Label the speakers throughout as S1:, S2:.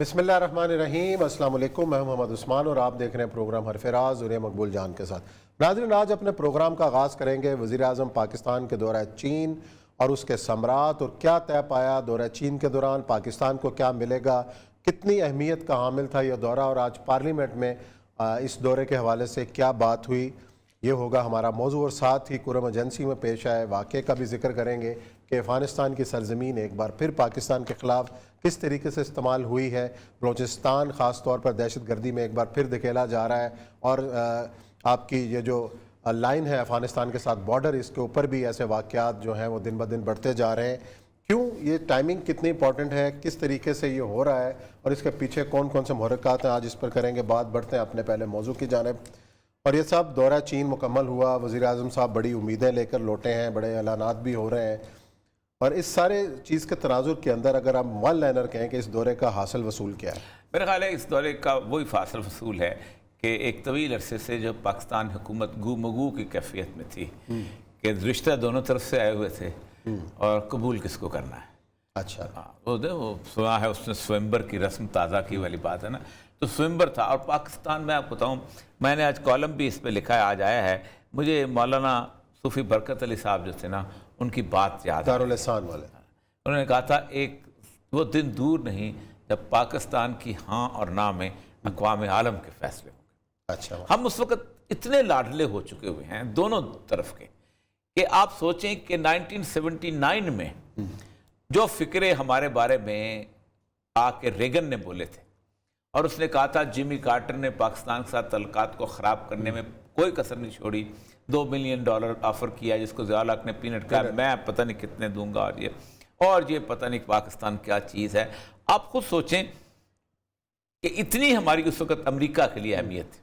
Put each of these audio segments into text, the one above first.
S1: बिस्मिल्लाहिर्रहमानिर्रहीम। अस्सलाम वालेकुम। मैं मोहम्मद उस्मान और आप देख रहे हैं प्रोग्राम हरफ राज और मकबूल जान के साथ। नाज़रीन, आज अपने प्रोग्राम का आगाज़ करेंगे वज़ीर-ए-आज़म पाकिस्तान के दौरा चीन और उसके समरात और क्या तय पाया दौरा चीन के दौरान, पाकिस्तान को क्या मिलेगा, कितनी अहमियत का हामिल था यह दौरा और आज पार्लियामेंट में इस दौरे के हवाले से क्या बात हुई, ये होगा हमारा मौजू। और साथ ही कुरम एजेंसी में पेश आए वाक़े का भी जिक्र करेंगे कि अफ़गानिस्तान की सरजमीन एक बार फिर पाकिस्तान के ख़िलाफ़ किस तरीके से इस्तेमाल हुई है। बलूचिस्तान ख़ास तौर पर दहशत गर्दी में एक बार फिर धकेला जा रहा है और आपकी ये जो लाइन है अफ़गानिस्तान के साथ बॉर्डर, इसके ऊपर भी ऐसे वाक़यात जो हैं वो दिन ब दिन बढ़ते जा रहे हैं। क्यों ये टाइमिंग कितनी इंपॉर्टेंट है, किस तरीके से ये हो रहा है और इसके पीछे कौन कौन से मुहर्रिकात हैं, आज इस पर करेंगे बात। बढ़ते हैं अपने पहले मौजू की जानिब। और ये सब दौरा चीन मुकम्मल हुआ, वज़ीर-ए-आज़म साहब बड़ी उम्मीदें लेकर लौटे हैं, बड़े ऐलानात भी हो रहे हैं और इस सारे चीज़ के तनाजुर के अंदर अगर आप वन लाइनर कहें कि इस दौरे का हासिल वसूल क्या है?
S2: मेरा ख्याल है इस दौरे का वही हासिल वसूल है कि एक तवील अरसे से जो पाकिस्तान हुकूमत गू की कैफियत में थी कि रिश्ता दोनों तरफ से आए हुए थे और कबूल किसको करना है।
S1: अच्छा,
S2: वो सुना है उसने स्वयंवर की रस्म ताज़ा की वाली बात है ना, तो स्वयंवर था। और पाकिस्तान में आपको बताऊँ, मैंने आज कॉलम भी इस पर लिखा है, आज आया है, मुझे मौलाना सूफ़ी बरकत अली साहब जो थे ना, उनकी बात याद दारुल एहसान वाले, उन्होंने कहा था एक वो दिन दूर नहीं जब पाकिस्तान की हाँ और ना में अक़वाम आलम के फैसले होंगे।
S1: अच्छा,
S2: हम उस वक़्त इतने लाडले हो चुके हुए हैं दोनों तरफ के कि आप सोचें कि 1979 में जो फ़िक्रे हमारे बारे में आके रेगन ने बोले थे और उसने कहा था जिमी कार्टर ने पाकिस्तान के साथ तल्लुकात को ख़राब करने में कोई कसर नहीं छोड़ी, $2 मिलियन ऑफ़र किया जिसको ज़िया ने पीनट कहा मैं पता नहीं कितने दूंगा और ये पता नहीं पाकिस्तान क्या चीज़ है। आप खुद सोचें कि इतनी हमारी उस वक़्त अमेरिका के लिए अहमियत थी।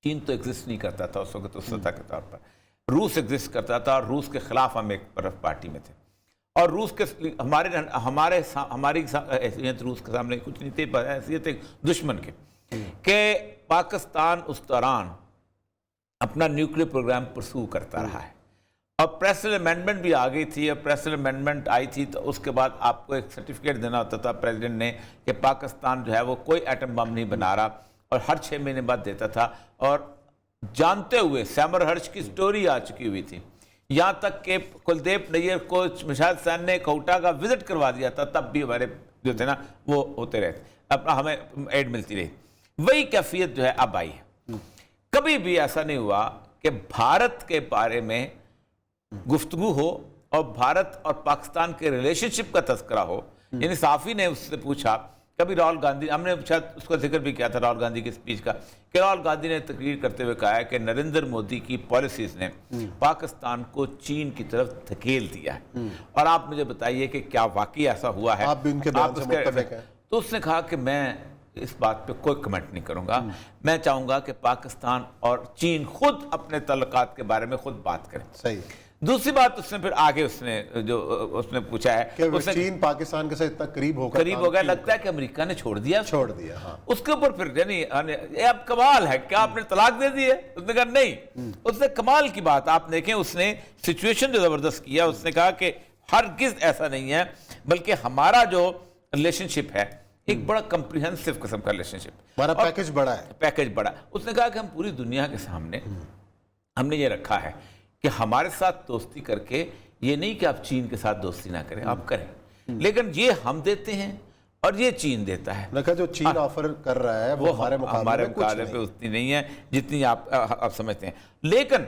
S2: चीन तो एग्जिस्ट नहीं करता था उस वक़्त उस सतह के तौर पर, रूस एग्जिस्ट करता था और रूस के ख़िलाफ़ हम एक तरफ पार्टी में थे और रूस के हमारी हैसियत रूस के सामने कुछ नहीं थी, हैसियत एक दुश्मन के कि पाकिस्तान उस दौरान अपना न्यूक्लियर प्रोग्राम परसू करता रहा है और प्रेसिडेंट अमेंडमेंट भी आ गई थी। और प्रेसिडेंट अमेंडमेंट आई थी तो उसके बाद आपको एक सर्टिफिकेट देना होता था प्रेसिडेंट ने कि पाकिस्तान जो है वो कोई एटम बम नहीं बना रहा, और हर 6 महीने बाद देता था। और जानते हुए सैमर हर्ष की स्टोरी आ चुकी हुई थी, यहाँ तक कि कुलदीप नैयर को मिसाइल सैन ने कोटा का विजिट करवा दिया था, तब भी हमारे जो थे ना वो होते रहे, अपना हमें एड मिलती रही। वही कैफियत जो है अब आई है। कभी भी ऐसा नहीं हुआ कि भारत के बारे में गुफ्तगू हो और भारत और पाकिस्तान के रिलेशनशिप का तस्करा हो। यानी साफ़ी ने उससे पूछा, कभी राहुल गांधी, हमने शायद उसका जिक्र भी किया था राहुल गांधी की स्पीच का, कि राहुल गांधी ने तकरीर करते हुए कहा है कि नरेंद्र मोदी की पॉलिसीज़ ने पाकिस्तान को चीन की तरफ धकेल दिया है। और आप मुझे बताइए कि क्या वाकई ऐसा हुआ है?
S1: आप भी उनके बयान से मुत्तफिक हैं?
S2: तो उसने कहा कि मैं इस बात पे कोई कमेंट नहीं करूंगा, मैं चाहूंगा कि पाकिस्तान और चीन खुद अपने तल्लुकात के बारे में खुद बात करें।
S1: सही।
S2: दूसरी बात उसने फिर आगे उसने पूछा है
S1: कि चीन पाकिस्तान के साथ इतना करीब हो
S2: गया, लगता है कि अमेरिका ने छोड़ दिया।
S1: हाँ।
S2: उसके ऊपर फिर यानी अब कमाल है, क्या आपने तलाक दे दी है? उसने कहा नहीं। उसने कमाल की बात आप देखें, उसने सिचुएशन जो जबरदस्त किया, उसने कहा कि हरगिज़ ऐसा नहीं है, बल्कि हमारा जो रिलेशनशिप है एक बड़ा कम्प्रिहेंसिव किस्म का रिलेशनशिप,
S1: हमारा पैकेज बड़ा है।
S2: उसने कहा कि हम पूरी दुनिया के सामने हमने ये रखा है कि हमारे साथ दोस्ती करके ये नहीं कि आप चीन के साथ दोस्ती ना करें, आप करें, लेकिन ये हम देते हैं और ये चीन देता है।
S1: जो चीन ऑफर कर रहा है वो हमारे
S2: मुकाबले पे उतनी नहीं है जितनी आप समझते हैं। लेकिन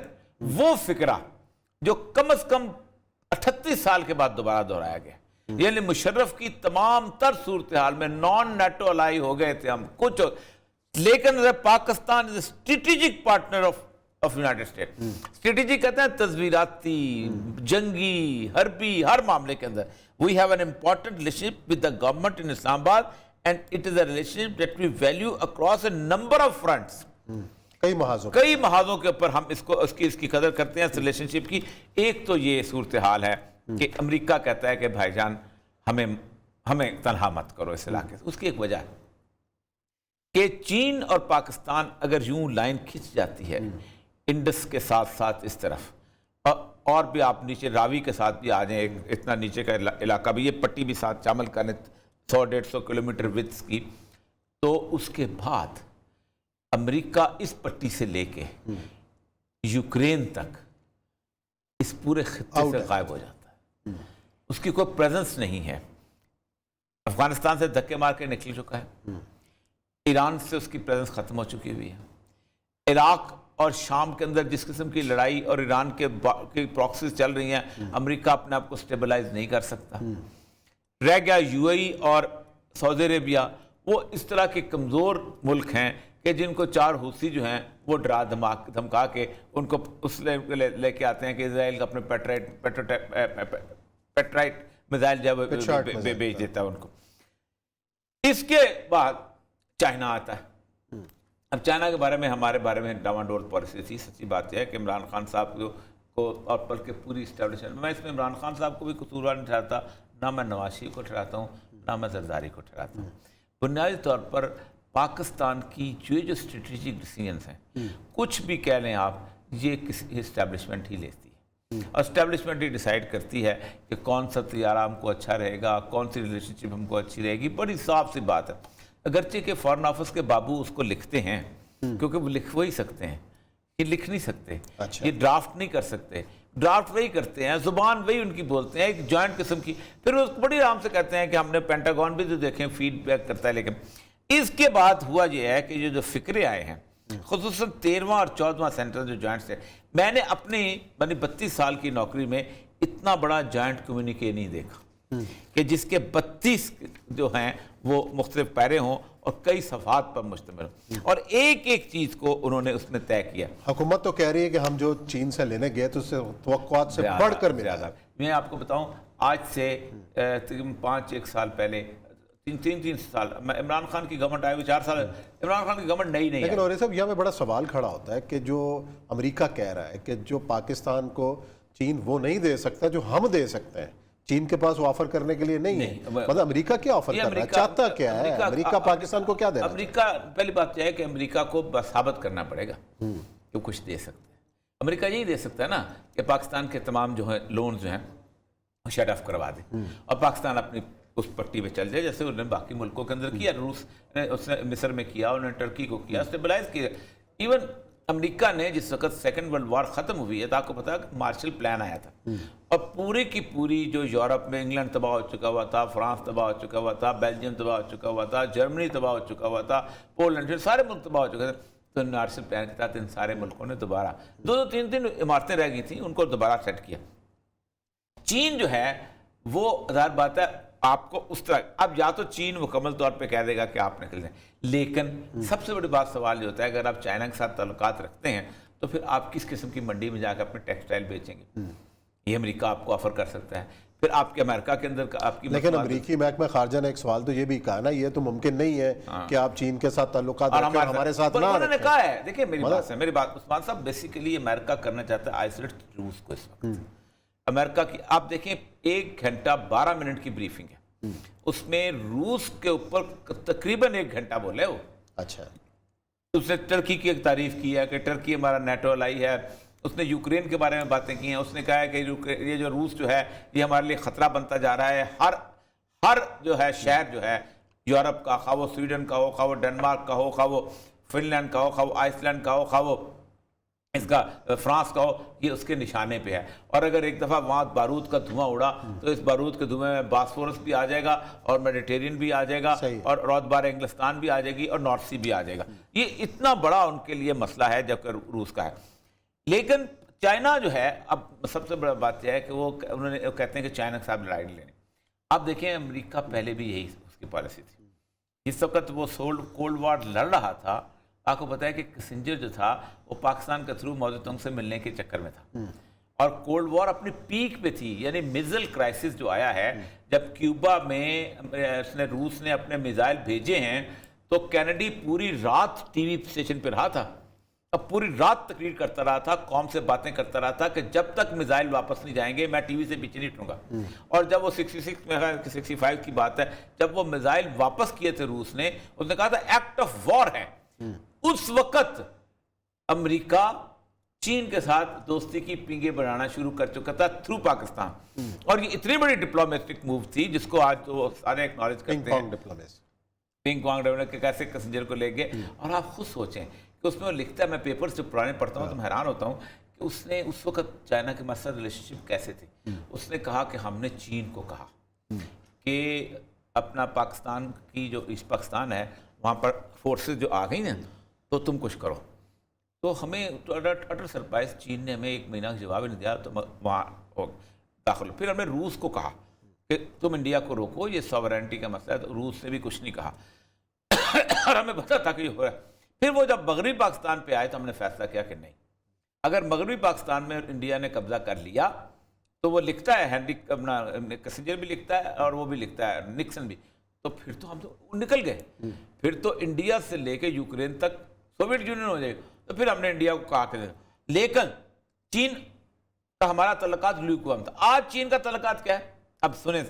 S2: वो फिक्रा जो कम से कम 38 साल के बाद दोबारा दोहराया गया, यानी मुशर्रफ की तमाम तर सूरत हाल में नॉन नेटो अलाई हो गए थे हम कुछ, लेकिन Pakistan is strategic partner of United State. Strategic कहते हैं तस्वीराती, जंगी, हरबी, हर मामले के अंदर। We have an important relationship with the government in Islamabad and it is a relationship that we value across a number of fronts. कई महाजों के ऊपर हम इसकी कदर करते हैं इस रिलेशनशिप की। एक तो ये सूरत हाल है कि अमेरिका कहता है कि भाईजान हमें तनहा मत करो इस इलाके से। उसकी एक वजह है कि चीन और पाकिस्तान अगर यूं लाइन खिंच जाती है इंडस के साथ साथ इस तरफ और भी आप नीचे रावी के साथ भी आ जाएं, इतना नीचे का इलाका भी, ये पट्टी भी साथ शामिल करने 100-150 किलोमीटर विड्थ की, तो उसके बाद अमेरिका इस पट्टी से लेके यूक्रेन तक इस पूरे खित्ते से गायब हो जाता है। उसकी कोई प्रेजेंस नहीं है। अफगानिस्तान से धक्के मार के निकल चुका है, ईरान से उसकी प्रेजेंस खत्म हो चुकी हुई है, इराक और शाम के अंदर जिस किस्म की लड़ाई और ईरान के प्रॉक्सीज चल रही हैं, अमेरिका अपने आप को स्टेबलाइज नहीं कर सकता। रह गया यूएई और सऊदी अरेबिया, वो इस तरह के कमज़ोर मुल्क हैं कि जिनको चार हूसी जो हैं वो डरा धमका के उनको उस लेके आते हैं कि इजराइल का अपने पेट्राइट मिसाइल जब भेज देता है उनको। इसके बाद चाइना आता है। अब चाइना के बारे में हमारे बारे में डामाडोल पॉलिसी थी। सच्ची बात यह है कि इमरान खान साहब को और बल्कि पूरी इस्टेब्लिशमेंट, मैं इसमें इमरान खान साहब को भी कसूरवार नहीं ठहराता, ना मैं नवाज शरीफ को ठहराता हूँ, ना मैं जरदारी को ठहराता हूँ। बुनियादी तौर पर पाकिस्तान की जो स्ट्रेटेजिक डिसीजंस हैं, कुछ भी कह लें आप, ये किसी इस्टेब्लिशमेंट ही लेती है। और इस्टेब्लिशमेंट ही डिसाइड करती है कि कौन सा तैयारा हमको अच्छा रहेगा, कौन सी रिलेशनशिप हमको अच्छी रहेगी। बड़ी साफ सी बात है। अगरचे के फॉरेन ऑफिस के बाबू उसको लिखते हैं, क्योंकि वो लिख वही सकते हैं, ये लिख नहीं सकते। अच्छा। ये ड्राफ्ट नहीं कर सकते, ड्राफ्ट वही करते हैं, जुबान वही उनकी बोलते हैं, एक जॉइंट किस्म की। फिर वो बड़ी आराम से कहते हैं कि हमने पेंटागन भी तो देखें, फीडबैक करता है। लेकिन इसके बाद हुआ ये है कि जो फिक्रे आए हैं, खुसूसन 13वां और 14वां सेंटर जो जॉइंट से, मैंने अपनी 32 साल की नौकरी में इतना बड़ा जॉइंट कम्युनिके नहीं देखा कि जिसके 32 जो हैं वो मुख्तलिफ पैरे हों और कई सफ़ात पर मुश्तमिल हों, और एक एक चीज़ को उन्होंने उसमें तय किया।
S1: हुकूमत तो कह रही है कि हम जो चीन से लेने गए तो उससे तवक्कुआत से बढ़कर मिला।
S2: मैं आपको बताऊं, आज से 5-1 साल पहले, तीन साल इमरान खान की गवर्नमेंट आई हुई, 4 साल इमरान खान की गवर्नमेंट नई नहीं।
S1: लेकिन और साहब यहाँ पे बड़ा सवाल खड़ा होता है कि जो अमेरिका कह रहा है कि जो पाकिस्तान को चीन वो नहीं दे सकता जो हम दे सकते हैं, चीन के पास वो ऑफर करने के लिए नहीं है। मतलब अमेरिका क्या ऑफर कर रहा है, चाहता क्या है अमेरिका पाकिस्तान को क्या दे रहा है?
S2: अमेरिका, पहली बात यह है कि अमेरिका को साबित करना पड़ेगा कि कुछ दे सकते हैं। अमेरिका यही दे सकता है ना कि पाकिस्तान के तमाम जो है लोन जो हैं शट ऑफ करवा दे और पाकिस्तान अपनी उस पट्टी पे चल जाए, जैसे उन्होंने बाकी मुल्कों के अंदर किया। रूस ने उसने मिस्र में किया, उन्होंने टर्की को किया, स्टेबलाइज किया। इवन अमेरिका ने जिस वक्त सेकंड वर्ल्ड वॉर खत्म हुई है तो आपको पता है मार्शल प्लान आया था, और पूरी की पूरी जो यूरोप में इंग्लैंड तबाह हो चुका हुआ था, फ्रांस तबाह हो चुका हुआ था, बेल्जियम तबाह हो चुका हुआ था, जर्मनी तबाह हो चुका हुआ था, पोलैंड, सारे मुल्क तबाह हो चुके थे। तो मार्शल प्लान के तहत इन सारे मुल्कों ने दोबारा 2-3 इमारतें रह गई थी, उनको दोबारा सेट किया। चीन जो है वो ज़ाहिर बात है आपको उस तरह, अब या तो चीन मुकम्मल तौर पे कह देगा कि आप निकल जाएं, लेकिन सबसे बड़ी बात सवाल ये होता है अगर आप चाइना के साथ ताल्लुकात रखते हैं तो फिर आप किस किस्म की मंडी में जाकर अपने टेक्सटाइल बेचेंगे? ये अमेरिका आपको ऑफर कर सकता है, फिर आपके अमेरिका के अंदर आपकी।
S1: लेकिन अमेरिकी महकमा खारजा ने एक सवाल तो ये भी कहा ना, ये तो मुमकिन नहीं है कि आप चीन के साथ ताल्लुकात रखें और हमारे साथ ना।
S2: उन्होंने कहा है, देखिए मेरी बात उस्मान साहब, बेसिकली अमेरिका करना चाहता है आइसोलेट रूस को इस वक्त। अमेरिका की आप देखें 1 घंटा 12 मिनट की ब्रीफिंग है, उसमें रूस के ऊपर तकरीबन 1 घंटा बोले वो। अच्छा, उसने टर्की की एक तारीफ की है कि टर्की हमारा नेटो अलाई है, उसने यूक्रेन के बारे में बातें की हैं, उसने कहा है कि ये जो रूस जो है ये हमारे लिए खतरा बनता जा रहा है। हर जो है शहर जो है यूरोप का, खा वो स्वीडन का हो, खा वो डेनमार्क का हो, खा वो फिनलैंड का हो, खा वो आइसलैंड का हो, खा वो इसका फ्रांस का हो, ये उसके निशाने पे है। और अगर एक दफ़ा वहाँ बारूद का धुआं उड़ा तो इस बारूद के धुएं में बास्फोरस भी आ जाएगा और मेडिटेरियन भी आ जाएगा और रौदबार इंग्लिस्तान भी आ जाएगी और नॉर्थ सी भी आ जाएगा। ये इतना बड़ा उनके लिए मसला है जबकि रूस का है। लेकिन चाइना जो है, अब सबसे बड़ा बात यह है कि वो कहते हैं कि चाइना के साथ लड़ाई लेने। आप देखें अमेरिका पहले भी यही उसकी पॉलिसी थी। जिस वक्त वो कोल्ड वॉर लड़ रहा था, आपको पता है कि किसिंजर जो था वो पाकिस्तान के थ्रू मौजूद से मिलने के चक्कर में था और कोल्ड वॉर अपनी पीक पे थी। यानी मिसाइल क्राइसिस जो आया है, जब क्यूबा में रूस ने अपने मिसाइल भेजे हैं तो कैनेडी पूरी रात टीवी स्टेशन पे रहा था, अब पूरी रात तकरीर करता रहा था, कौम से बातें करता रहा था कि जब तक मिसाइल वापस नहीं जाएंगे मैं टीवी से पीछे नहीं हटूंगा। और जब वो 65 की बात है, जब वो मिसाइल वापस किए थे रूस ने, उसने कहा था एक्ट ऑफ वॉर है। उस वक्त अमेरिका چین کے ساتھ دوستی کی پنگے بنانا شروع کر چکا تھا تھرو پاکستان. اور یہ اتنی بڑی ڈپلومیٹک موو تھی جس کو آج تو سارے ایکنالج کرتے ہیں. پنگ پانگ ڈپلومیسی کے کیسے کسنجر کو لے گئے. اور آپ خود سوچیں کہ اس میں وہ لکھتا ہے, میں پیپرز جو پرانے پڑھتا ہوں تو میں حیران ہوتا ہوں کہ اس نے اس وقت چائنا کے مسئلہ ریلیشن شپ کیسے تھی. اس نے کہا کہ ہم نے چین کو کہا کہ اپنا پاکستان کی جو ایسٹ پاکستان ہے وہاں پر فورسز جو آ گئی ہیں تو تم کچھ کرو. تو ہمیں اٹر سرپرائز چین نے ہمیں 1 مہینہ کا جواب نہیں دیا تو وہاں داخل. پھر ہم نے روس کو کہا کہ تم انڈیا کو روکو, یہ ساورینٹی کا مسئلہ ہے. تو روس نے بھی کچھ نہیں کہا اور ہمیں پتا تھا کہ یہ ہو رہا ہے. پھر وہ جب مغربی پاکستان پہ آئے تو ہم نے فیصلہ کیا کہ نہیں, اگر مغربی پاکستان میں انڈیا نے قبضہ کر لیا تو وہ لکھتا ہے ہینری اپنا کسنجر بھی لکھتا ہے اور وہ بھی لکھتا ہے نکسن بھی, تو پھر تو ہم تو نکل گئے. پھر تو انڈیا سے لے کے یوکرین تک سوویت یونین ہو جائے گا. تو پھر ہم نے انڈیا کو کہا کہ لیکن چین کا ہمارا تعلقات لیوکوام تھا. آج چین کا تعلقات کیا ہے اب سنیں.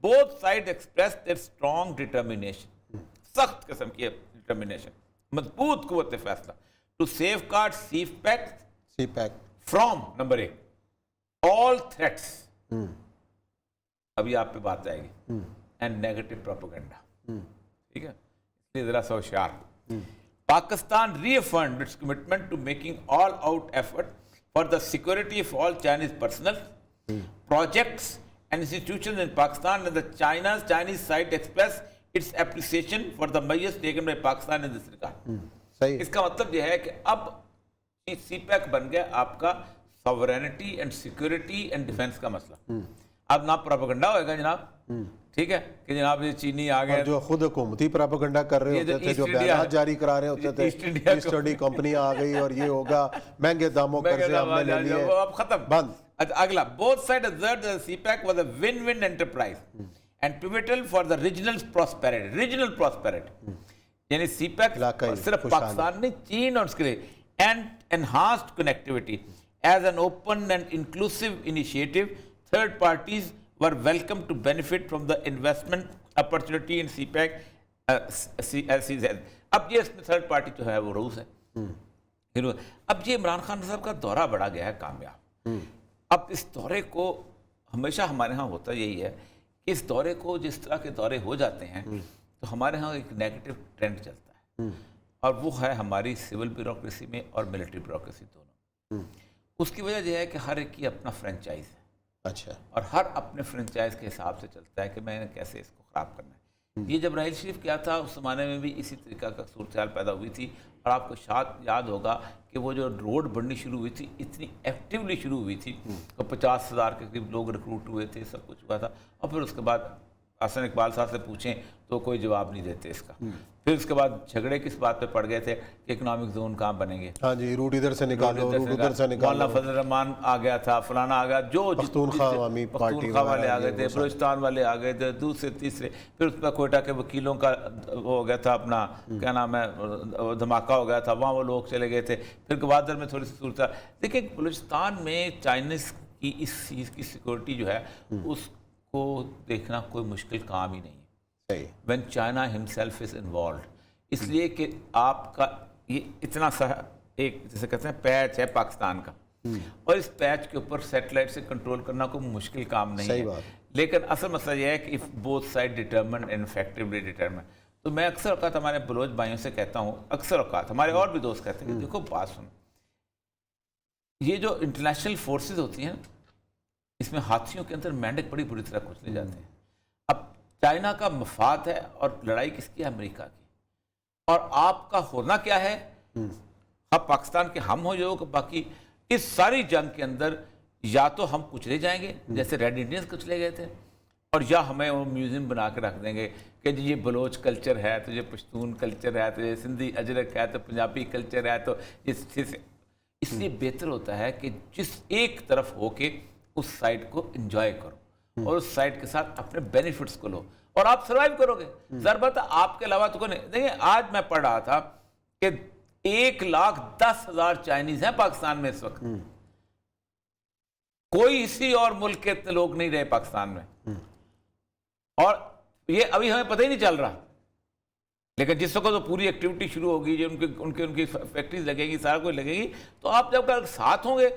S2: Both side express their strong determination, سخت قسم کی ڈٹرمینیشن, مضبوط قوت فیصلہ to safeguard CPEC from number 1 all threats. ابھی آپ پہ بات آئے گی. And negative propaganda. ٹھیک ہے, اس لیے ذرا سا ہوشیار. Pakistan reaffirmed its commitment to making all out effort for the security of all Chinese personnel, projects and institutions in Pakistan, and the Chinese side expressed its appreciation for the measures taken by Pakistan in this regard. اس کا مطلب یہ ہے کہ اب سی pack بن گیا آپ کا sovereignty and security and defence کا مسئلہ. اب نہ پروپیگنڈا ہوئے گا جناب, ٹھیک ہے کہ جناب یہ چینی آ گئے
S1: جو خود حکومتی پروپیگنڈا کر رہے ہوتے تھے, جو بیانات جاری کرا رہے ہوتے تھے, ایسٹ انڈیا کمپنی آ گئی اور یہ ہوگا, مہنگے داموں قرضے ہم نے لے لیے,
S2: اب ختم بند. اگلا, both sides observed that the CPEC was a win-win enterprise and pivotal for the regional prosperity. یعنی سی پیک صرف پاکستان نہیں, چین اور اس کے لیے, and enhanced connectivity as an open and inclusive initiative. Third parties were welcome to benefit from the investment opportunity in CPEC. اب یہ اس میں تھرڈ پارٹی جو ہے وہ روس ہے. اب یہ عمران خان صاحب کا دورہ بڑا گیا ہے کامیاب. اب اس دورے کو ہمیشہ ہمارے ہاں ہوتا یہی ہے کہ اس دورے کو, جس طرح کے دورے ہو جاتے ہیں تو ہمارے ہاں ایک نیگیٹو ٹرینڈ چلتا ہے, اور وہ ہے ہماری سول بیوروکریسی میں اور ملٹری بیوروکریسی دونوں. اس کی وجہ یہ ہے کہ ہر ایک کی اپنا فرنچائز ہے.
S1: اچھا. اور
S2: ہر اپنے فرنچائز کے حساب سے چلتا ہے کہ میں نے کیسے اس کو خراب کرنا ہے. یہ جب راحیل شریف کیا تھا اس زمانے میں بھی اسی طریقہ کا صورتحال پیدا ہوئی تھی. اور آپ کو شاید یاد ہوگا کہ وہ جو روڈ بننی شروع ہوئی تھی اتنی ایکٹیولی شروع ہوئی تھی, تو 50,000 کے قریب لوگ ریکروٹ ہوئے تھے, سب کچھ ہوا تھا. اور پھر اس کے بعد حسن اقبال صاحب سے پوچھیں تو کوئی جواب نہیں دیتے اس کا. پھر اس کے بعد جھگڑے کس بات پہ پڑ گئے تھے کہ اکنامک زون کہاں بنیں گے.
S1: ہاں جی, روٹ ادھر سے نکالو, روٹ ادھر سے نکالو.
S2: مولانا فضل الرحمان آ گیا تھا, فلانا آ گیا, جو
S1: پختونخوا عوامی پارٹی
S2: والے آ گئے تھے, بلوچستان والے آ گئے تھے, دوسرے تیسرے. پھر اس پہ کوئٹہ کے وکیلوں کا وہ ہو گیا تھا, اپنا کیا نام ہے, دھماکہ ہو گیا تھا, وہاں وہ لوگ چلے گئے تھے. پھر گوادر میں تھوڑی سی صورت. دیکھیں بلوچستان میں چائنیز کی اس چیز کی سیکورٹی جو ہے اس کو دیکھنا کوئی مشکل کام ہی نہیں ہے. When China himself is involved. اس لیے کہ آپ کا یہ اتنا سا ایک جیسے کہتے ہیں پیچ ہے پاکستان کا, اور اس پیچ کے اوپر سیٹلائٹ سے کنٹرول کرنا کوئی مشکل کام نہیں ہے. لیکن اصل مسئلہ یہ ہے کہ if both sides determined and effectively determined. تو میں اکثر اوقات ہمارے بلوچ بھائیوں سے کہتا ہوں, اکثر اوقات ہمارے اور بھی دوست کہتے ہیں کہ دیکھو بات سنو, یہ جو انٹرنیشنل فورسز ہوتی ہیں اس میں ہاتھیوں کے اندر مینڈک بڑی بری طرح کچلے جاتے ہیں. اب چائنا کا مفاد ہے اور لڑائی کس کی ہے, امریکہ کی, اور آپ کا ہونا کیا ہے, اب پاکستان کے ہم ہو جو باقی اس ساری جنگ کے اندر یا تو ہم کچلے جائیں گے جیسے ریڈ انڈینز کچلے گئے تھے, اور یا ہمیں وہ میوزیم بنا کے رکھ دیں گے کہ جی یہ بلوچ کلچر ہے, تو یہ پشتون کلچر ہے, تو یہ سندھی اجرک ہے, تو پنجابی کلچر ہے. تو اس لیے بہتر ہوتا ہے کہ جس ایک طرف ہو کے اس سائٹ کو انجوائے کرو اور اس سائٹ کے ساتھ اپنے بینیفٹس کو لو, اور آپ سروائیو کرو گے. ضرورت ہے آپ کے علاوہ تو کوئی نہیں. دیکھیں آج میں پڑھ رہا تھا کہ 1,10,000 چائنیز ہیں پاکستان میں اس وقت. کوئی اسی اور ملک کے اتنے لوگ نہیں رہے پاکستان میں, اور یہ ابھی ہمیں پتہ ہی نہیں چل رہا. لیکن جس وقت وہ پوری ایکٹیویٹی شروع ہوگی جو ان کی فیکٹریز لگے گی، سارا کچھ لگے گی، تو آپ جب ساتھ ہوں گے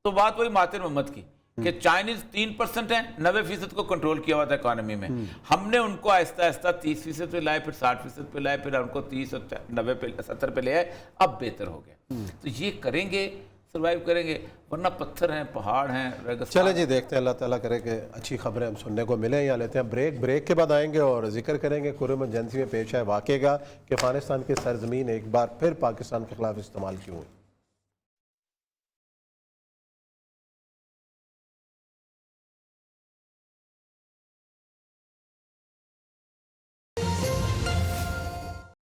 S2: تو بات وہی مہاتیر محمد کی کہ چائنیز 3% ہیں، 90% کو کنٹرول کیا ہوا تھا اکانومی میں، ہم نے ان کو آہستہ آہستہ 30% پہ لائے، پھر 60% پہ لائے، پھر ان کو 30 اور 90 پہ 70 پہ لے آئے، اب بہتر ہو گیا۔ تو یہ کریں گے، سروائیو کریں گے، ورنہ پتھر ہیں، پہاڑ ہیں، ریگستان۔
S1: چلیں جی، دیکھتے ہیں، اللہ تعالیٰ کرے کہ اچھی خبریں ہم سننے کو ملیں۔ یا لیتے ہیں بریک کے بعد آئیں گے اور ذکر کریں گے کورونا ایمرجنسی میں پیش آئے واقعے کا کہ افغانستان کی سرزمین ایک بار پھر پاکستان کے خلاف استعمال کیوں ہوئی۔